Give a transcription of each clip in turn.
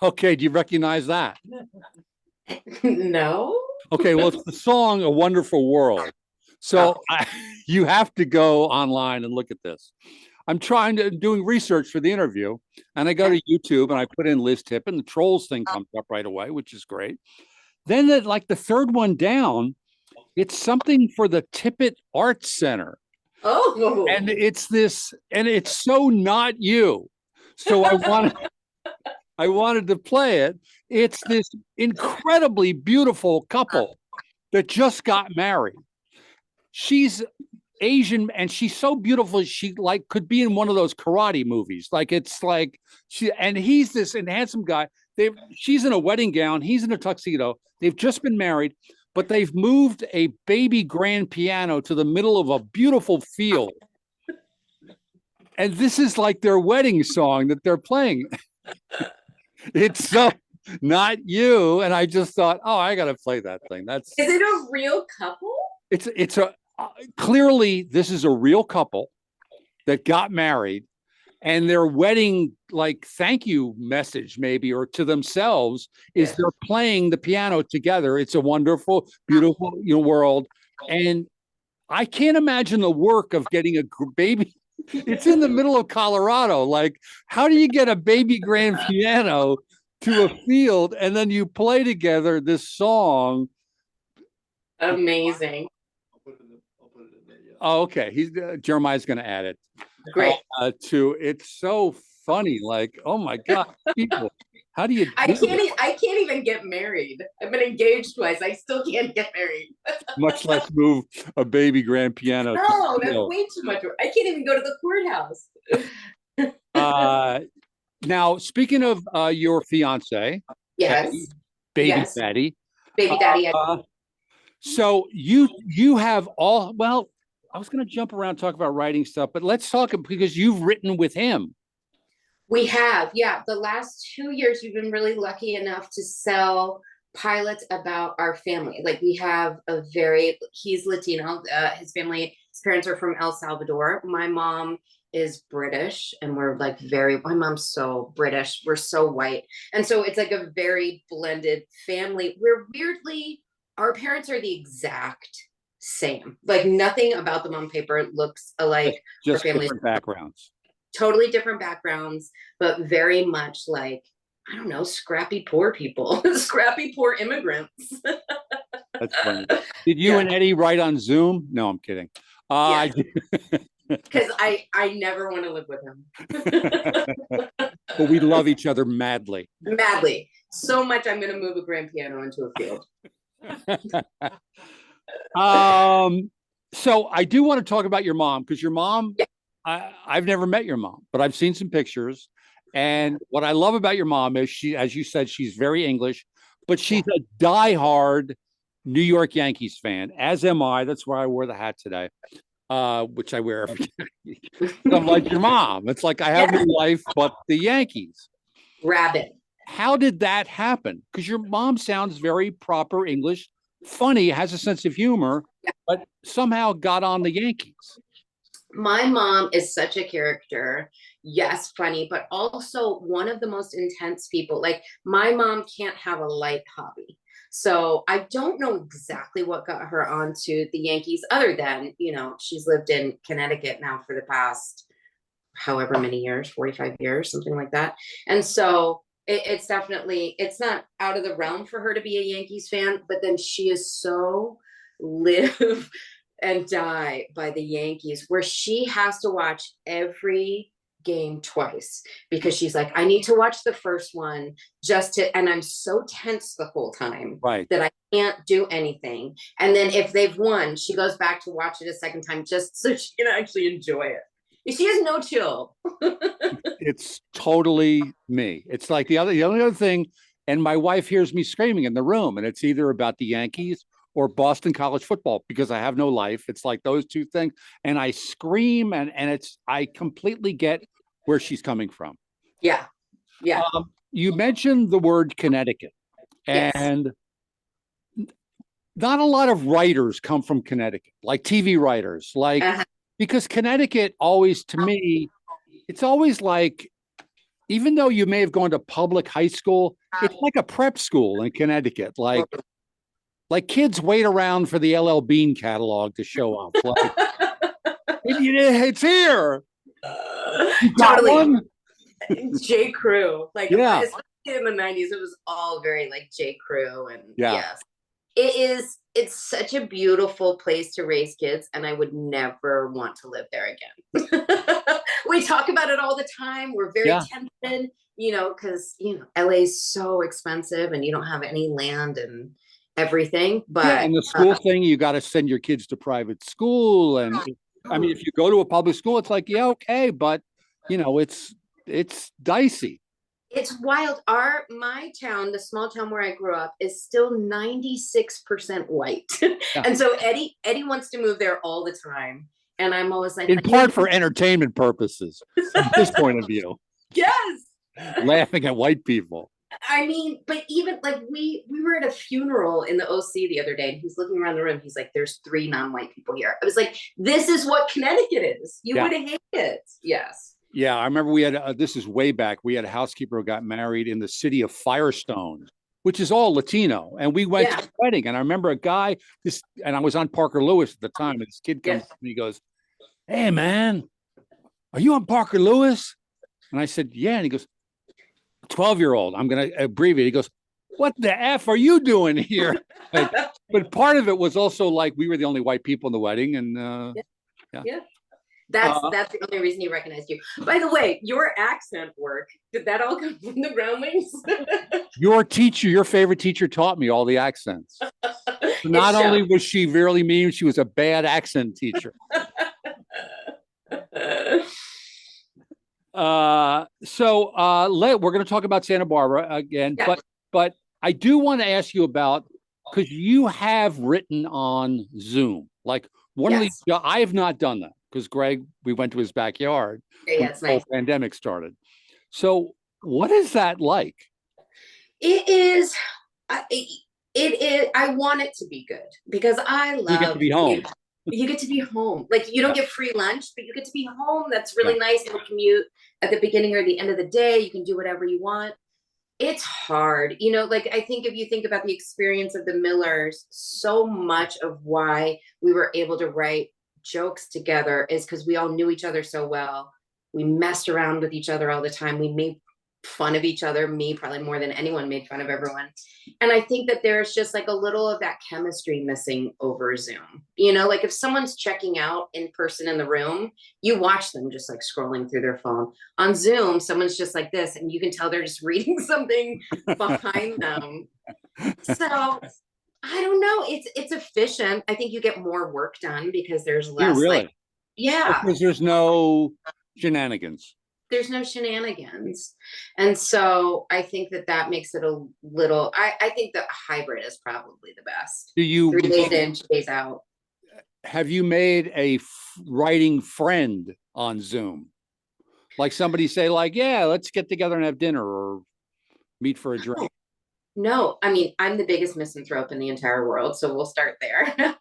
Okay, do you recognize that? No. Okay, well, it's the song "A Wonderful World." So Oh, you have to go online and look at this. I'm doing research for the interview, and I go okay. to YouTube and I put in Liz Tippett, and the Trolls thing comes up right away, which is great. Then, like the third one down, it's something for the Tippet Arts Center, and Oh. it's this, and it's so not you. So I wanted to play it. It's this incredibly beautiful couple that just got married. She's Asian and she's so beautiful. She like could be in one of those karate movies. Like it's like he's this handsome guy. She's in a wedding gown. He's in a tuxedo. They've just been married, but they've moved a baby grand piano to the middle of a beautiful field. And this is like their wedding song that they're playing. It's so not you. And I just thought, oh, I got to play that thing. Is it a real couple? It's a clearly this is a real couple that got married, and their wedding like thank you message maybe or to themselves is Yeah. they're playing the piano together. It's a wonderful, beautiful world, and I can't imagine the work of getting a baby. It's in the middle of Colorado. Like, how do you get a baby grand piano to a field and then you play together this song? Amazing. Oh, okay. Jeremiah's going to add it Great. to. It's so funny. Like, oh my God, people, how do you? I can't even get married. I've been engaged twice. I still can't get married. Much less move a baby grand piano. No, that's way too much work. I can't even go to the courthouse. Now, speaking of your fiance, Yes. baby Yes. daddy, Baby daddy. so you have all. Well, I was going to jump around talk about writing stuff, but let's talk because you've written with him. We have, yeah. The last 2 years, we've been really lucky enough to sell pilots about our family. Like we have he's Latino. His parents are from El Salvador. My mom is British, and we're like my mom's so British. We're so white. And so it's like a very blended family. Our parents are the exact same. Like nothing about them on paper looks alike. Just different backgrounds. Totally different backgrounds, but very much like, I don't know, scrappy poor people, scrappy poor immigrants. That's funny. Did you and Eddie write on Zoom? No, I'm kidding. Because I never want to live with him. But we love each other madly. Madly. So much I'm going to move a grand piano into a field. So I do want to talk about your mom because your mom, I've never met your mom, but I've seen some pictures. And what I love about your mom is as you said, she's very English, but she's a diehard New York Yankees fan, as am I. That's why I wore the hat today, which I wear every day. I'm like your mom. It's like I have no life but the Yankees. Rabbit. How did that happen? Because your mom sounds very proper English, funny, has a sense of humor, but somehow got on the Yankees. My mom is such a character. Yes, funny, but also one of the most intense people. Like my mom can't have a light hobby. So I don't know exactly what got her onto the Yankees other than, she's lived in Connecticut now for the past however many years, 45 years, something like that. And so it's not out of the realm for her to be a Yankees fan, but then she is so live and die by the Yankees, where she has to watch every game twice because she's like, I need to watch the first one and I'm so tense the whole time that I can't do anything. And then if they've won, she goes back to watch it a second time just so she can actually enjoy it. She has no chill. It's totally me. It's like the only other thing, and my wife hears me screaming in the room, and it's either about the Yankees or Boston college football because I have no life. It's like those two things. And I scream and I completely get where she's coming from. Yeah. Yeah. You mentioned the word Connecticut, and not a lot of writers come from Connecticut, like TV writers, because Connecticut always, to me, it's always like even though you may have gone to public high school, it's like a prep school in Connecticut. Like kids wait around for the LL Bean catalog to show up. Like, it's here. You got Totally. one? J. Crew, like, Yeah. especially in the 90s, it was all very like J. Crew, and Yeah. yes, it's such a beautiful place to raise kids, and I would never want to live there again. We talk about it all the time. We're very tempted, because LA is so expensive and you don't have any land and everything. But and the school thing, you got to send your kids to private school. And I mean, if you go to a public school, it's like, yeah, okay, but it's dicey. it's wild. My town, the small town where I grew up, is still 96% white. And so Eddie wants to move there all the time. And I'm always like, in part for entertainment purposes, from his point of view. Yes. Laughing at white people. I mean, but even like we were at a funeral in the OC the other day, and he's looking around the room. He's like, there's 3 non-white people here. I was like, this is what Connecticut is. You would hate it. Yes. Yeah, I remember we had, this is way back, we had a housekeeper who got married in the city of Firestone, which is all Latino. And we went to the wedding. And I remember a guy, and I was on Parker Lewis at the time, and this kid comes and he goes, hey, man, are you on Parker Lewis? And I said, yeah. And he goes, 12-year-old, I'm going to abbreviate. He goes, what the F are you doing here? But part of it was also like we were the only white people in the wedding. And That's the only reason he recognized you. By the way, your accent work, did that all come from the Groundlings? Your favorite teacher taught me all the accents. So not only was she really mean, she was a bad accent teacher. We're going to talk about Santa Barbara again, but I do want to ask you about, because you have written on Zoom, like one of these. I have not done that because Greg, we went to his backyard when the whole pandemic started. So what is that like? It is. I want it to be good because I love. You get to be home. You get to be home. Like, you don't get free lunch, but you get to be home. That's really nice. You don't commute at the beginning or the end of the day. You can do whatever you want. It's hard. Like, I think if you think about the experience of the Millers, so much of why we were able to write jokes together is because we all knew each other so well. We messed around with each other all the time. We made fun of each other. Me, probably more than anyone, made fun of everyone. And I think that there's just like a little of that chemistry missing over Zoom. Like if someone's checking out in person in the room, you watch them just like scrolling through their phone. On Zoom, someone's just like this, and you can tell they're just reading something behind them. So I don't know. It's efficient. I think you get more work done because there's less because there's no shenanigans. There's no shenanigans. And so I think that makes it a little, I think the hybrid is probably the best. 3 days in, 2 days out. Have you made a writing friend on Zoom? Like somebody say like, yeah, let's get together and have dinner or meet for a drink. No, I mean, I'm the biggest misanthrope in the entire world. So we'll start there.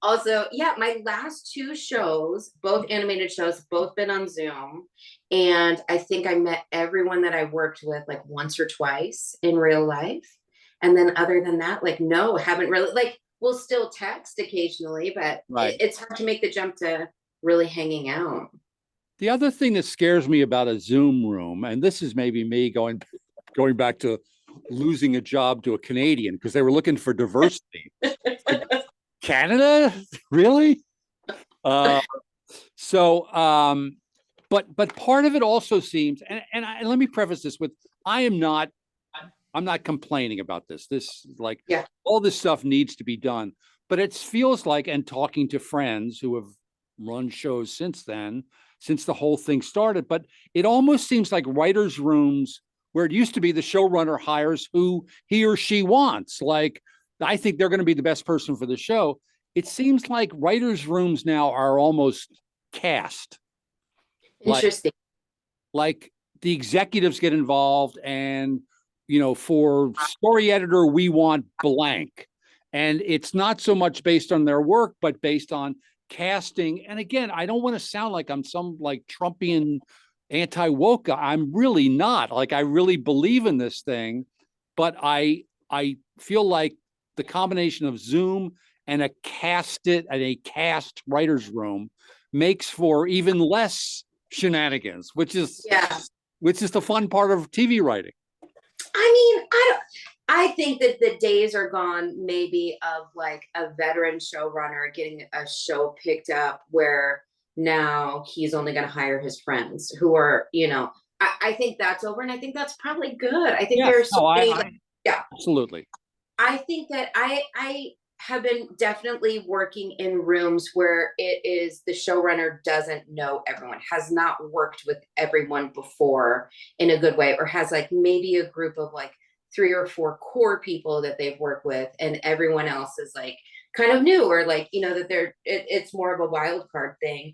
Also, my last 2 shows, both animated shows, have both been on Zoom. And I think I met everyone that I worked with like once or twice in real life. And then other than that, like, no, haven't really, like, we'll still text occasionally, but it's hard to make the jump to really hanging out. The other thing that scares me about a Zoom room, and this is maybe me going back to losing a job to a Canadian because they were looking for diversity. Canada, really? But part of it also seems, and let me preface this with, I'm not complaining about this. This like all this stuff needs to be done, but it feels like, and talking to friends who have run shows since then, since the whole thing started, but it almost seems like writers' rooms where it used to be the showrunner hires who he or she wants. Like, I think they're going to be the best person for the show. It seems like writers' rooms now are almost cast. Interesting. Like the executives get involved and, for story editor, we want blank. And it's not so much based on their work, but based on casting. And again, I don't want to sound like I'm some like Trumpian anti-woke. I'm really not. Like, I really believe in this thing, but I feel like the combination of Zoom and a cast writer's room makes for even less shenanigans, which is the fun part of TV writing. I mean, I think that the days are gone, maybe, of like a veteran showrunner getting a show picked up where now he's only going to hire his friends who are, I think that's over. And I think that's probably good. I think there's so many. Yeah, absolutely. I think that I have been definitely working in rooms where it is the showrunner doesn't know everyone, has not worked with everyone before in a good way, or has like maybe a group of like 3 or 4 core people that they've worked with, and everyone else is like kind of new, or like, that it's more of a wild card thing.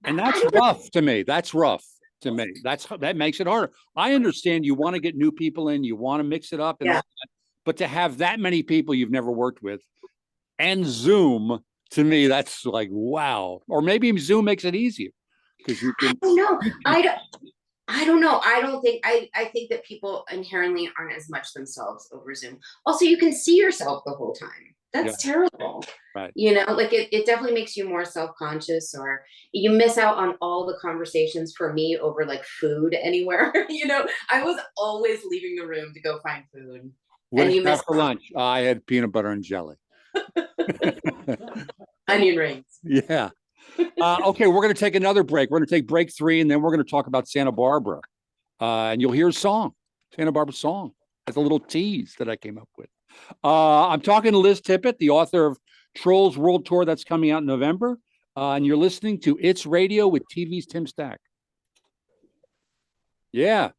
And that's rough to me. That's rough to me. That makes it harder. I understand you want to get new people in, you want to mix it up and all that, but to have that many people you've never worked with and Zoom, to me, that's like, wow. Or maybe Zoom makes it easier because you can. I don't know. I think that people inherently aren't as much themselves over Zoom. Also, you can see yourself the whole time. That's terrible. Right. Like it definitely makes you more self-conscious, or you miss out on all the conversations, for me, over like food anywhere. I was always leaving the room to go find food. What did you have for lunch? I had peanut butter and jelly. Onion rings. Yeah. Okay, we're going to take another break. We're going to take break 3, and then we're going to talk about Santa Barbara. And you'll hear a song, Santa Barbara song. That's a little tease that I came up with. I'm talking to Liz Tippet, the author of Trolls World Tour that's coming out in November. And you're listening to It's Radio with TV's Tim Stack. Yeah.